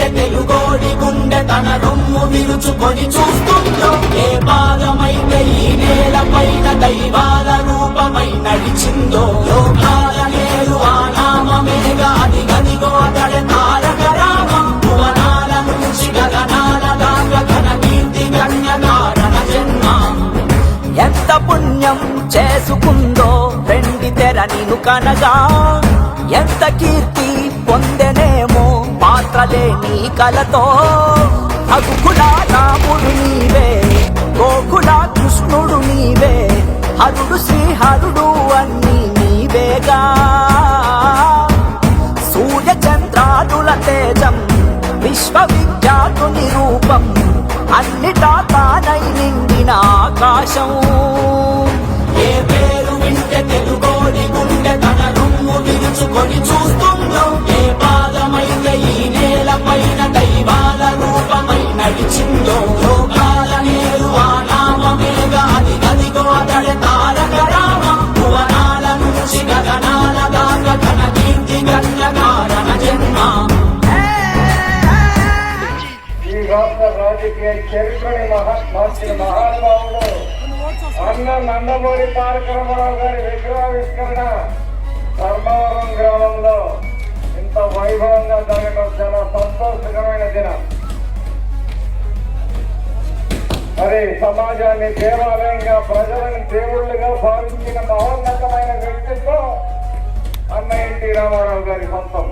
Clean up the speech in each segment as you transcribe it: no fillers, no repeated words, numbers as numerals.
వింటే తెలుగోడి గుండె తన రొమ్ము విరుచుకొని చూస్తుందో, ఏ పాదమైతే ఈ నేల పైన దైవాల రూపమై నడిచిందో, లోకాల నేరు ఆ నామమేగా అది గదిగో అతడే తారక రామం. భువనాల నుంచి గగనాల దాకా ఘన కీర్తి గణ్య కారణ జన్మ. ఎంత పుణ్యం చేసుకుందో వెండి తెర నిన్ను కనగా, ఎంత కీర్తి పొందెనేమో పాత్రలే నీ కలతో. రఘుకుల రాముడు నీవే, గోకుల కృష్ణుడు నీవే, హరుడు శ్రీహరుడు అన్నీ నీవేగా. సూర్య చంద్రాదుల తేజం విశ్వవిఖ్యాతుని రూపం, అన్నిటా తానై నిండిన ఆకాశం. ఏ పేరు వింటే తెలుగోడి గుండె తన రొమ్ము విరుచుకొని చూస్తుందో, ఏ పాదమైతే ఈ నేల పైన దైవాల రూపమై నడిచిందో, లోకాల నేరు ఆ నామమేగా అది గదిగో అతడే తారక రామం. భువనాల నుంచి గగనాల దాకా ఘన కీర్తి గణ్య కారణ జన్మ. ఈ రాష్ట్ర రాజకీయ చరిత్రని మార్చిన మహానుభావులు అన్న నందమూరి తారక రామారావు గారి విగ్రహావిష్కరణ ధర్మవరం గ్రామంలో ఇంత వైభవంగా జరగడం చాలా సంతోషకరమైన దినం. మరి సమాజాన్ని దేవాలయంగా, ప్రజలను దేవుళ్ళుగా భావించిన మహోన్నతమైన వ్యక్తిత్వం అన్న ఎన్టీ రామారావు గారి సొంతం.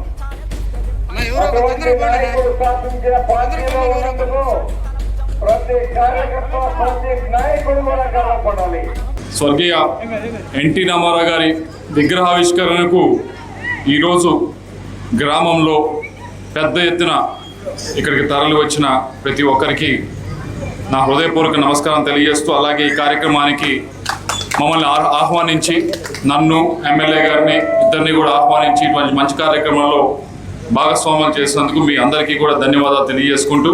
అటువంటి నాయకుడు స్థాపించిన పార్టీలో ఉన్నందుకు ప్రతి కార్యకర్త, ప్రతి నాయకుడు కూడా గర్వపడాలి. స్వర్గీయ ఎన్టీ రామారావు గారి విగ్రహావిష్కరణకు ఈరోజు గ్రామంలో పెద్ద ఎత్తున ఇక్కడికి తరలి వచ్చిన ప్రతి ఒక్కరికి నా హృదయపూర్వక నమస్కారం తెలియజేస్తూ, అలాగే ఈ కార్యక్రమానికి మమ్మల్ని ఆహ్వానించి నన్ను, ఎమ్మెల్యే గారిని ఇద్దరిని కూడా ఆహ్వానించి ఇటువంటి మంచి కార్యక్రమంలో భాగస్వామ్యం చేసినందుకు మీ అందరికీ కూడా ధన్యవాదాలు తెలియజేసుకుంటూ